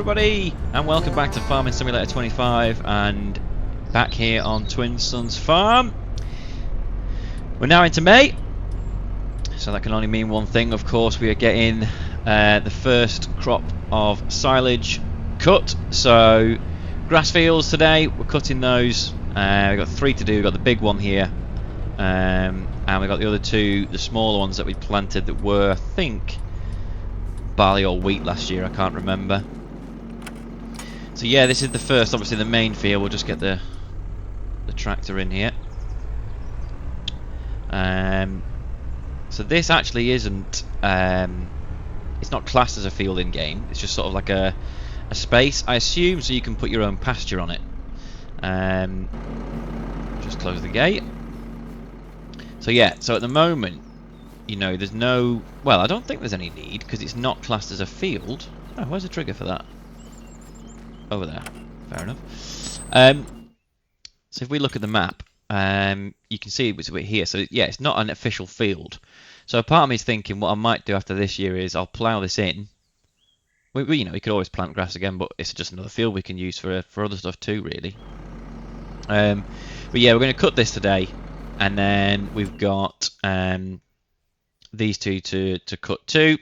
everybody, and welcome back to Farming Simulator 25, and back here on Twin Sons Farm. We're now into May, so that can only mean one thing. Of course, we are getting the first crop of silage cut. So grass fields today, we're cutting those. We've got 3 to do. We've got the big one here, and we've got the other 2, the smaller ones that we planted that were, I think, barley or wheat last year. I can't remember. So yeah, this is the first, obviously the main field. We'll just get the tractor in here. So this actually isn't, it's not classed as a field in game. It's just sort of like a space, I assume, so you can put your own pasture on it. Just close the gate. So yeah, so at the moment, you know, there's no, well, I don't think there's any need because it's not classed as a field. Oh, where's the trigger for that? Over there. Fair enough. So if we look at the map, you can see it's here. So yeah, it's not an official field. So part of me is thinking what I might do after this year is I'll plough this in. We you know, you could always plant grass again, but it's just another field we can use for other stuff too, really. But yeah, we're going to cut this today, and then we've got these 2 to cut too.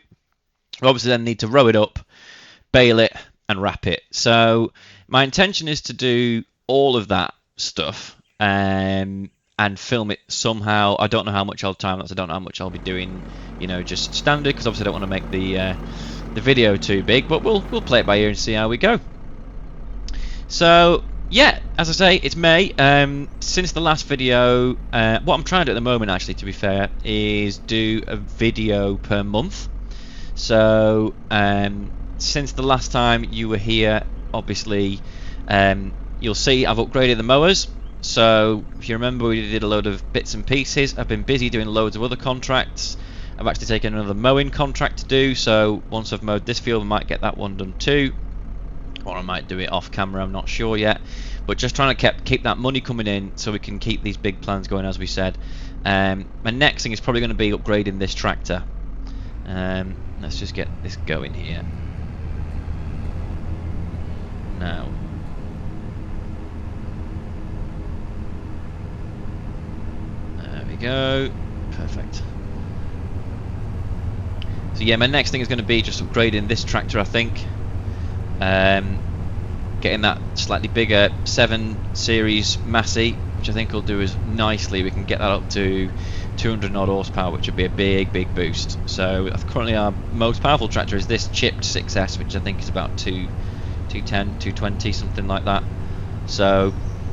We obviously then need to row it up, bale it, and wrap it. So my intention is to do all of that stuff and film it somehow. I don't know how much I'll time lapse. I don't know how much I'll be doing, you know, just standard, because obviously I don't want to make the video too big, but we'll play it by ear and see how we go. So yeah, as I say, it's May. Since the last video, what I'm trying to do at the moment, actually, to be fair, is do a video per month. So since the last time you were here, obviously, you'll see I've upgraded the mowers. So if you remember, we did a load of bits and pieces. I've been busy doing loads of other contracts. I've actually taken another mowing contract to do, so once I've mowed this field I might get that one done too, or I might do it off camera, I'm not sure yet, but just trying to keep that money coming in so we can keep these big plans going, as we said. My next thing is probably going to be upgrading this tractor. Let's just get this going here now. There we go, perfect. So yeah, my next thing is going to be just upgrading this tractor, I think. Getting that slightly bigger 7 Series Massey, which I think will do us nicely. We can get that up to 200 odd horsepower, which would be a big boost. So currently our most powerful tractor is this chipped 6S, which I think is about 210, 220, something like that. So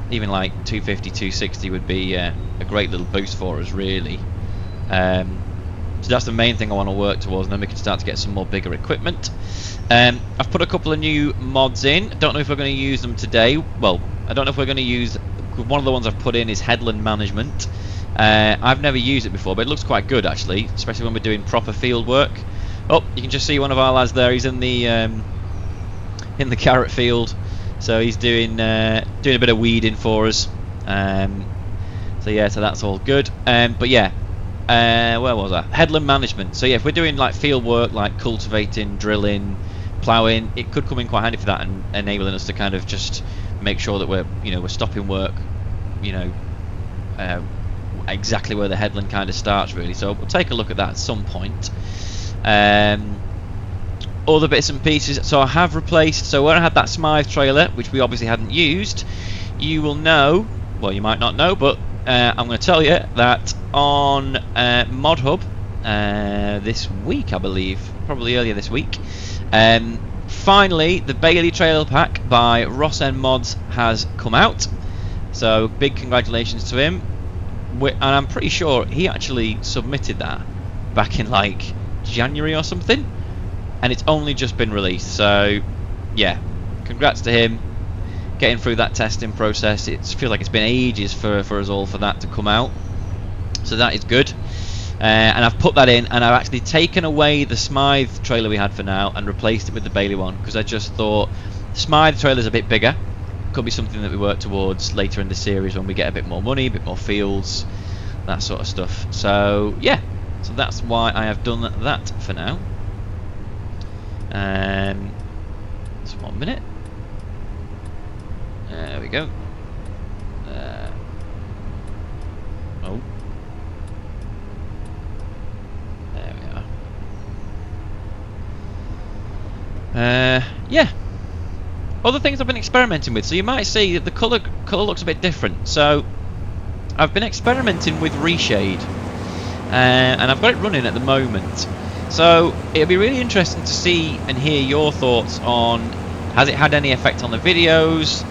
even like 250, 260 would be a great little boost for us, really. So that's the main thing I want to work towards, and then we can start to get some more bigger equipment. I've put a couple of new mods in. I don't know if we're going to use them today. Well, I don't know if we're going to use... One of the ones I've put in is headland management. I've never used it before, but it looks quite good, actually, especially when we're doing proper field work. Oh, you can just see one of our lads there. He's in the carrot field, so he's doing a bit of weeding for us. So yeah, so that's all good. But yeah, where was I? Headland management. So yeah, if we're doing like field work, like cultivating, drilling, ploughing, it could come in quite handy for that, and enabling us to kind of just make sure that we're stopping work, exactly where the headland kind of starts, really. So we'll take a look at that at some point. Other bits and pieces. So I have replaced. So when I had that Smythe trailer, which we obviously hadn't used, you will know. Well, you might not know, but I'm going to tell you that on Mod Hub this week, I believe, probably earlier this week, finally the Bailey Trail Pack by Ross N Mods has come out. So big congratulations to him. And I'm pretty sure he actually submitted that back in like January or something, and it's only just been released. So yeah, congrats to him getting through that testing process. It feels like it's been ages for us all for that to come out, so that is good. And I've put that in, and I've actually taken away the Smythe trailer we had for now and replaced it with the Bailey one, because I just thought the Smythe trailer's a bit bigger. Could be something that we work towards later in the series when we get a bit more money, a bit more fields, that sort of stuff. So yeah, so that's why I have done that for now. Just 1 minute. There we go. Oh. There we are. Yeah. Other things I've been experimenting with. So you might see that the colour looks a bit different. So I've been experimenting with Reshade. And I've got it running at the moment. So it'll be really interesting to see and hear your thoughts on, has it had any effect on the videos?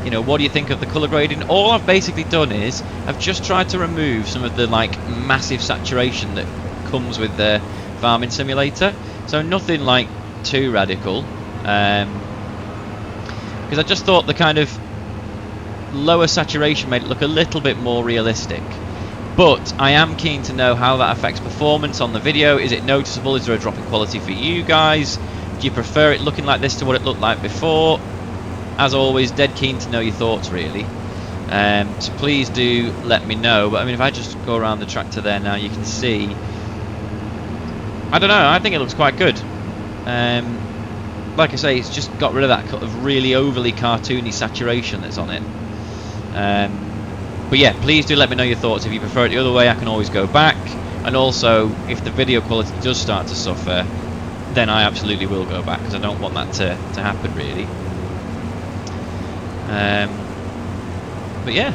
You know, what do you think of the colour grading? All I've basically done is I've just tried to remove some of the like massive saturation that comes with the farming simulator. So nothing like too radical, because I just thought the kind of lower saturation made it look a little bit more realistic. But I am keen to know how that affects performance on the video. Is it noticeable? Is there a drop in quality for you guys? Do you prefer it looking like this to what it looked like before? As always, dead keen to know your thoughts, really. So please do let me know. But I mean, if I just go around the tractor there now, you can see. I don't know. I think it looks quite good. Like I say, it's just got rid of that kind of really overly cartoony saturation that's on it. But yeah, please do let me know your thoughts. If you prefer it the other way, I can always go back. And also, if the video quality does start to suffer, then I absolutely will go back, because I don't want that to happen, really. But yeah.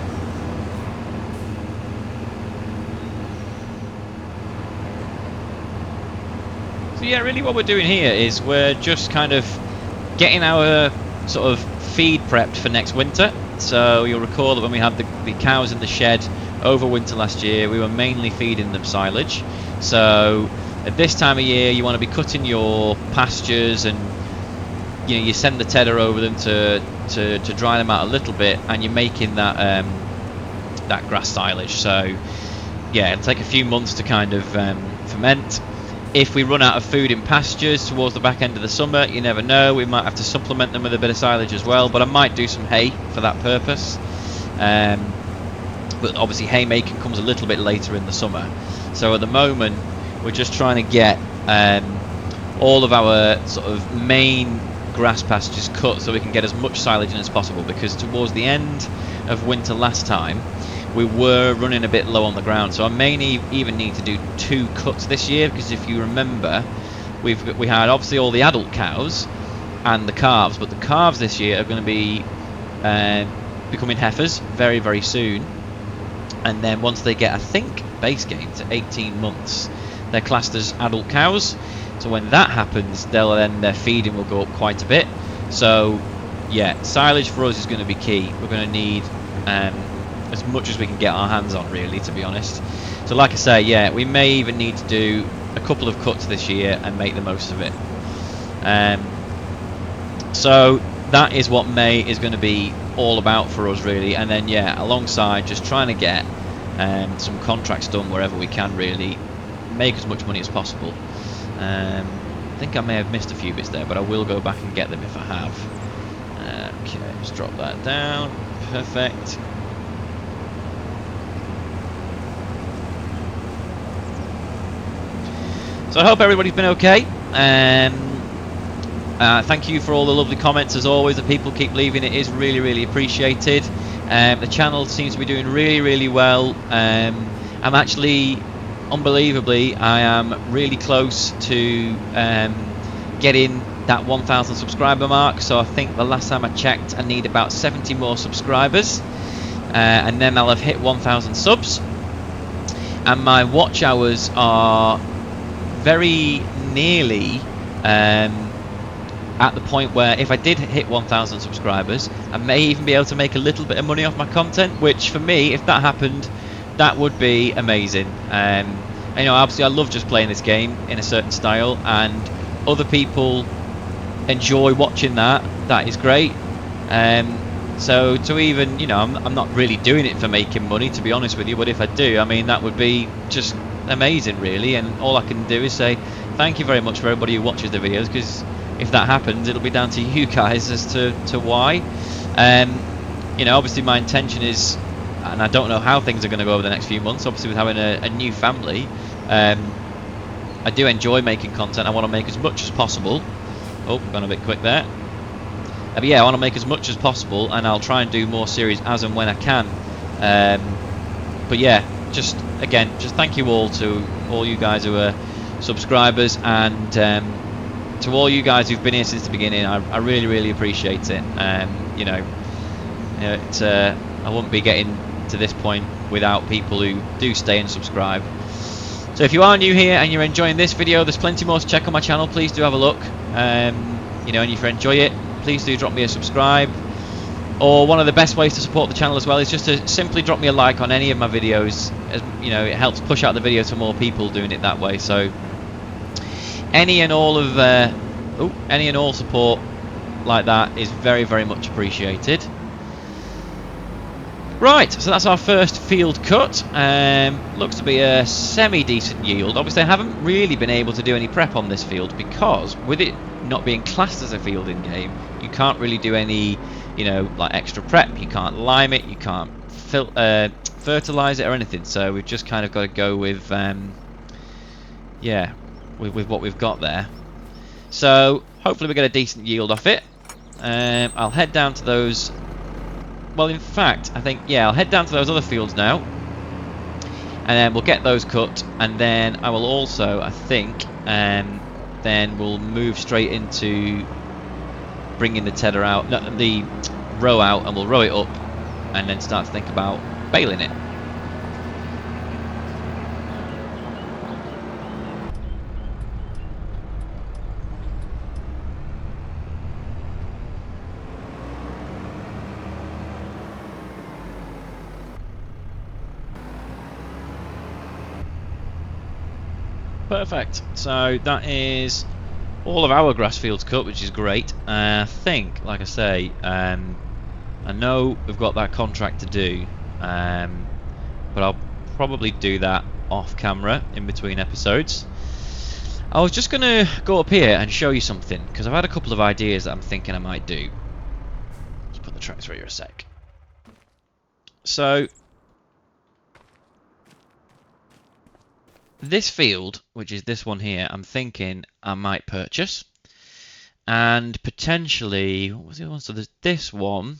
So yeah, really what we're doing here is we're just kind of getting our sort of feed prepped for next winter. So you'll recall that when we had the cows in the shed over winter last year, we were mainly feeding them silage. So at this time of year, you want to be cutting your pastures, and you know, you send the tedder over them to dry them out a little bit, and you're making that that grass silage. So yeah, it'll take a few months to kind of ferment. If we run out of food in pastures towards the back end of the summer, you never know, we might have to supplement them with a bit of silage as well, but I might do some hay for that purpose. But obviously haymaking comes a little bit later in the summer. So at the moment, we're just trying to get all of our sort of main grass pastures cut so we can get as much silage in as possible, because towards the end of winter last time, we were running a bit low on the ground. So I may even need to do 2 cuts this year, because if you remember, we had obviously all the adult cows and the calves, but the calves this year are going to be becoming heifers very, very soon. And then once they get, I think, base game to 18 months, they're classed as adult cows. So when that happens, their feeding will go up quite a bit. So yeah, silage for us is going to be key. We're going to need as much as we can get our hands on, really, to be honest. So like I say, yeah, we may even need to do a couple of cuts this year and make the most of it. So that is what May is going to be all about for us, really. And then yeah, alongside just trying to get some contracts done wherever we can, really make as much money as possible. I think I may have missed a few bits there, but I will go back and get them if I have. Okay, just drop that down. Perfect. So I hope everybody's been okay. Thank you for all the lovely comments, as always, that people keep leaving. It is really, really appreciated. The channel seems to be doing really, really well. I'm actually, unbelievably, I am really close to getting that 1,000 subscriber mark. So I think the last time I checked, I need about 70 more subscribers, and then I'll have hit 1,000 subs. And my watch hours are very nearly at the point where if I did hit 1,000 subscribers, I may even be able to make a little bit of money off my content, which for me, if that happened, that would be amazing. And, you know, obviously I love just playing this game in a certain style, and other people enjoy watching that. That is great. So to even, you know, I'm not really doing it for making money, to be honest with you, but if I do, I mean, that would be just amazing, really. And all I can do is say thank you very much for everybody who watches the videos, because if that happens, it'll be down to you guys as to why. You know, obviously my intention is, and I don't know how things are going to go over the next few months, obviously with having a new family, I do enjoy making content. I want to make as much as possible. Oh, gone a bit quick there. but yeah, I want to make as much as possible, and I'll try and do more series as and when I can. But yeah, just again, just thank you all to all you guys who are subscribers, and to all you guys who've been here since the beginning. I really appreciate it. You know, it's I wouldn't be getting to this point without people who do stay and subscribe. So if you are new here and you're enjoying this video, there's plenty more to check on my channel. Please do have a look. You know, and if you enjoy it, please do drop me a subscribe. Or one of the best ways to support the channel as well is just to simply drop me a like on any of my videos. As you know, it helps push out the video to more people doing it that way. So any and all support like that is very much appreciated. Right, so that's our first field cut. Looks to be a semi-decent yield. Obviously I haven't really been able to do any prep on this field because with it not being classed as a field in game, you can't really do any, you know, like extra prep. You can't lime it, you can't fertilize it or anything. So we've just kind of got to go with yeah, with what we've got there. So hopefully we get a decent yield off it. I'll head down to those. Well, in fact, I think, yeah, I'll head down to those other fields now, and then we'll get those cut, and then I will also, I think, then we'll move straight into bringing the tedder out, no, the row out, and we'll row it up, and then start to think about baling it. Perfect. So that is all of our grass fields cut, which is great. I think, like I say, I know we've got that contract to do, but I'll probably do that off camera in between episodes. I was just going to go up here and show you something, because I've had a couple of ideas that I'm thinking I might do. Let's put the tractor here a sec. So this field, which is this one here, I'm thinking I might purchase, and potentially, what was the other one? So there's this one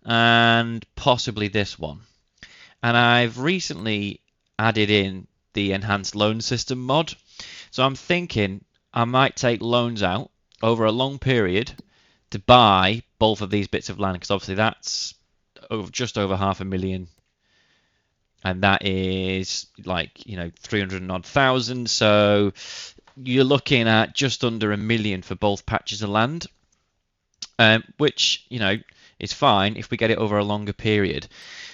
and possibly this one, and I've recently added in the enhanced loan system mod, so I'm thinking I might take loans out over a long period to buy both of these bits of land, because obviously that's just over $500,000. And that is like, you know, 300 and odd thousand. So you're looking at just under $1 million for both patches of land, which, you know, is fine if we get it over a longer period.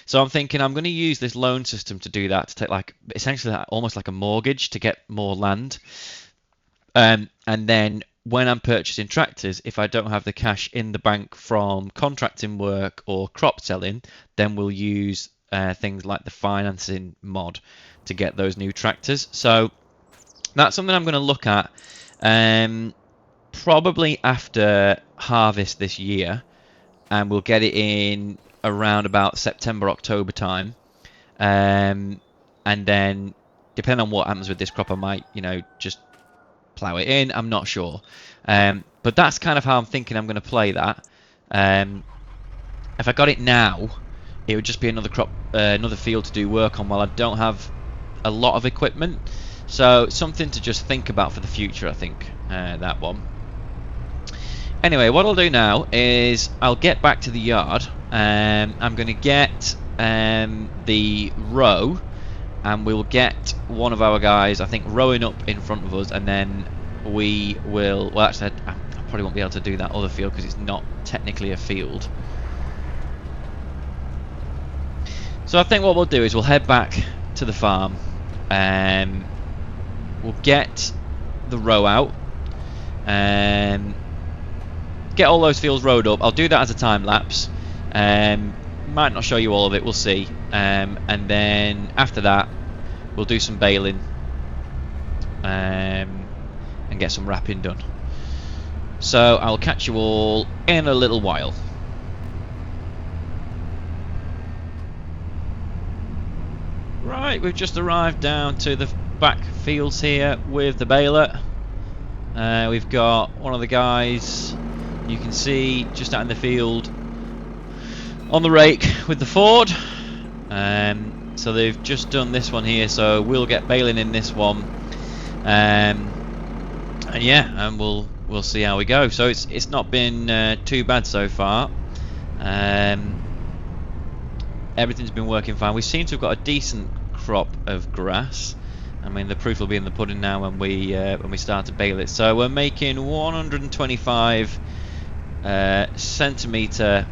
So I'm thinking I'm going to use this loan system to do that, to take like essentially almost like a mortgage to get more land. And then when I'm purchasing tractors, if I don't have the cash in the bank from contracting work or crop selling, then we'll use things like the financing mod to get those new tractors. So that's something I'm going to look at probably after harvest this year, and we'll get it in around about September, October time, and then depending on what happens with this crop, I might, you know, just plough it in. I'm not sure, but that's kind of how I'm thinking I'm going to play that. If I got it now, it would just be another crop, another field to do work on while I don't have a lot of equipment. So something to just think about for the future, I think, that one. Anyway, what I'll do now is I'll get back to the yard. I'm going to get the row, and we'll get one of our guys, I think, rowing up in front of us, and then we will, well actually I probably won't be able to do that other field because it's not technically a field. So I think what we'll do is we'll head back to the farm, we'll get the row out, get all those fields rowed up. I'll do that as a time lapse, might not show you all of it, we'll see, and then after that we'll do some baling and get some wrapping done. So I'll catch you all in a little while. Right, we've just arrived down to the back fields here with the baler. We've got one of the guys You can see just out in the field on the rake with the Ford. So they've just done this one here, so we'll get baling in this one, and yeah, and we'll see how we go. So it's not been too bad so far. Everything's been working fine. We seem to have got a decent crop of grass. I mean, the proof will be in the pudding now when we start to bale it. So we're making 125 centimetre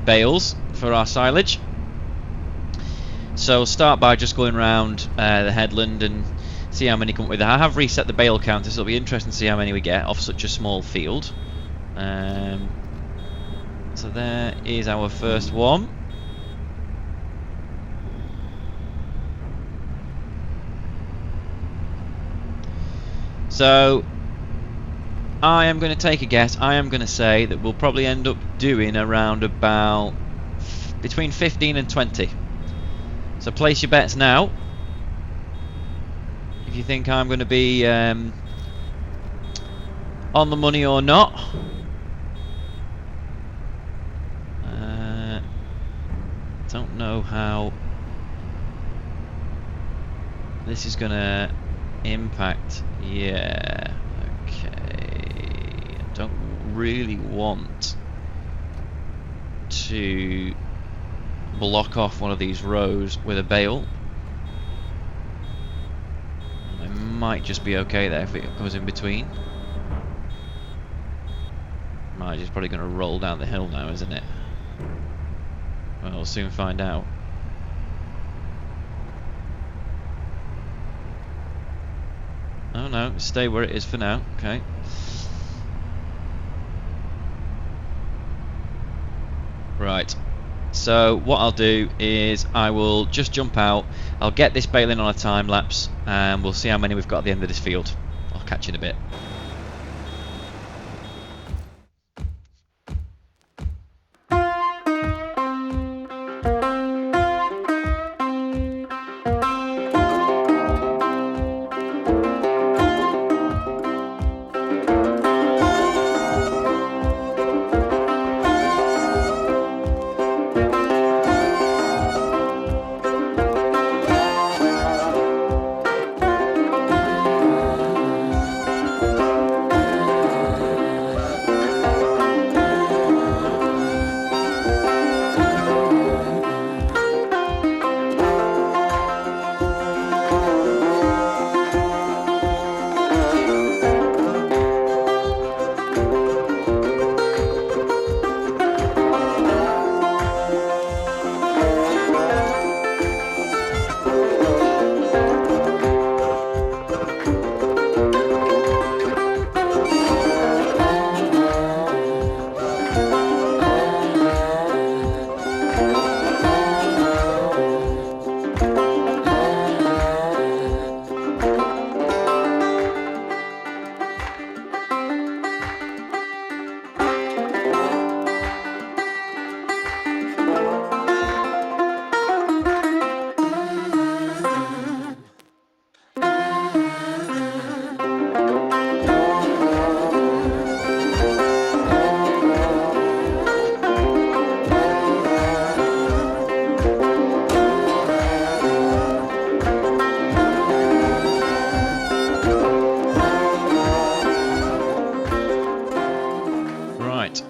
bales for our silage. So we'll start by just going around the headland and see how many come up with it. I have reset the bale counter, so it'll be interesting to see how many we get off such a small field. So there is our first one. So I am going to take a guess. I am going to say that we'll probably end up doing around about between 15 and 20. So place your bets now. If you think I'm going to be on the money or not. Don't know how this is going to impact. Yeah, okay. I don't really want to block off one of these rows with a bale. It might just be okay there if it goes in between. Might just probably going to roll down the hill now, isn't it? Well, we'll soon find out. Oh no, stay where it is for now. Okay. Right. So what I'll do is I will just jump out. I'll get this baling on a time lapse, and we'll see how many we've got at the end of this field. I'll catch you in a bit.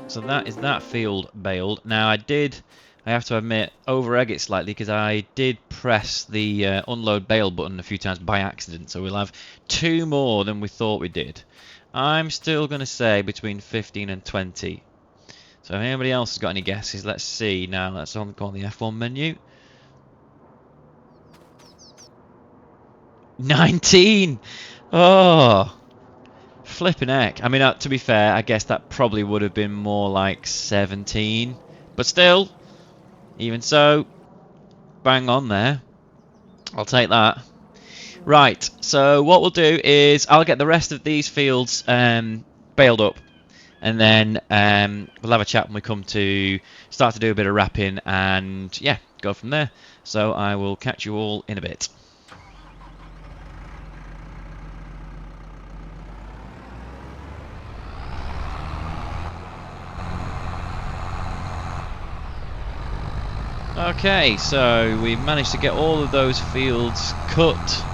So that is that field baled. Now I have to admit, over egg it slightly because I did press the unload bale button a few times by accident. So we'll have 2 more than we thought we did. I'm still going to say between 15 and 20. So if anybody else has got any guesses, let's see. Now let's go on the F1 menu. 19! Oh! Flipping heck. I mean, to be fair, I guess that probably would have been more like 17. But still, even so, bang on there. I'll take that. Right, so what we'll do is I'll get the rest of these fields baled up. And then we'll have a chat when we come to start to do a bit of wrapping and, yeah, go from there. So I will catch you all in a bit. Okay, so we've managed to get all of those fields cut,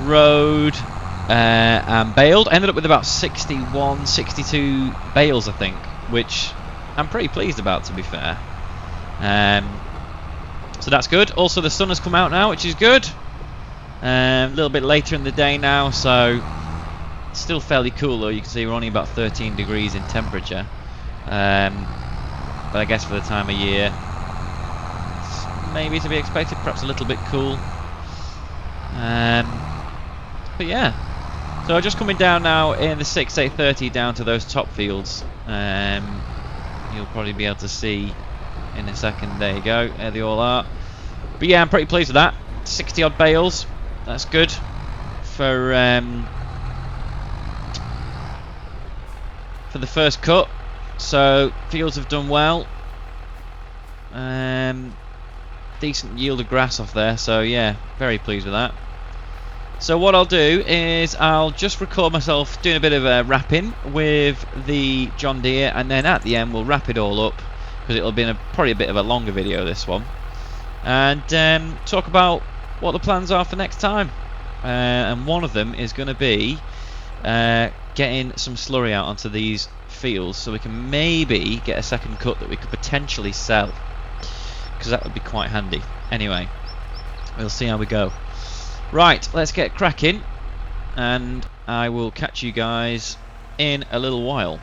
rowed, and baled. Ended up with about 61, 62 bales, I think, which I'm pretty pleased about, to be fair. So that's good. Also, the sun has come out now, which is good. A little bit later in the day now, so it's still fairly cool though. You can see we're only about 13 degrees in temperature. But I guess for the time of year, it's maybe to be expected, perhaps a little bit cool. But yeah, so just coming down now in the 8:30 down to those top fields. You'll probably be able to see in a second. There you go, there they all are. But yeah, I'm pretty pleased with that. 60 odd bales, that's good for the first cut. So fields have done well. Decent yield of grass off there, so yeah, very pleased with that. So what I'll do is I'll just record myself doing a bit of wrapping with the John Deere, and then at the end we'll wrap it all up, because it'll be probably a bit of a longer video, this one, and talk about what the plans are for next time. And one of them is going to be getting some slurry out onto these fields, so we can maybe get a second cut that we could potentially sell, because that would be quite handy. Anyway, we'll see how we go. Right, let's get cracking, and I will catch you guys in a little while.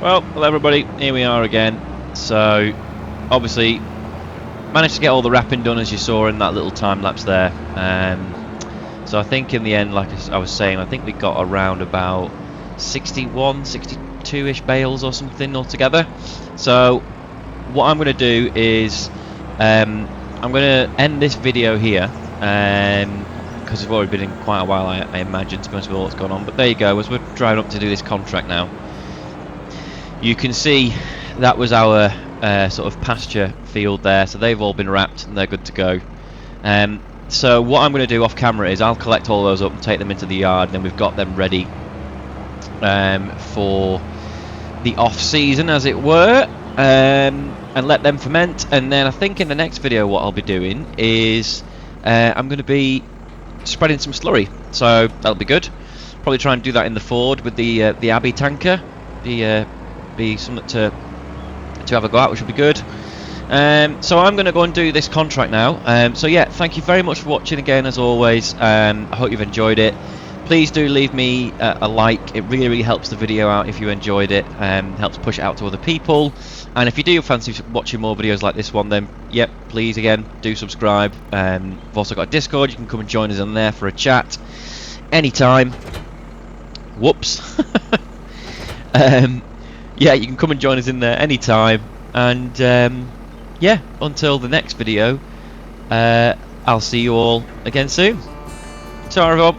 Well, hello everybody, here we are again. So, obviously, managed to get all the wrapping done as you saw in that little time lapse there. So I think in the end, like I was saying, I think we got around about 61, 62-ish bales or something altogether. So, what I'm going to do is, I'm going to end this video here, because we've already been in quite a while, I imagine, to be honest with all that's gone on. But there you go, as we're driving up to do this contract now. You can see that was our sort of pasture field there, so they've all been wrapped and they're good to go. So what I'm going to do off camera is I'll collect all those up and take them into the yard, and then we've got them ready for the off season, as it were, and let them ferment. And then I think in the next video what I'll be doing is I'm going to be spreading some slurry, so that'll be good. Probably try and do that in the Ford with the Abbey tanker. Be something to have a go at, which will be good. So I'm going to go and do this contract now. So yeah, thank you very much for watching again, as always. I hope you've enjoyed it. Please do leave me a like. It really helps the video out if you enjoyed it. Helps push it out to other people. And if you do fancy watching more videos like this one, then yep, please again do subscribe. We've also got a Discord. You can come and join us on there for a chat anytime. Whoops. Yeah, you can come and join us in there anytime, and yeah, until the next video, I'll see you all again soon. Sorry, Rob.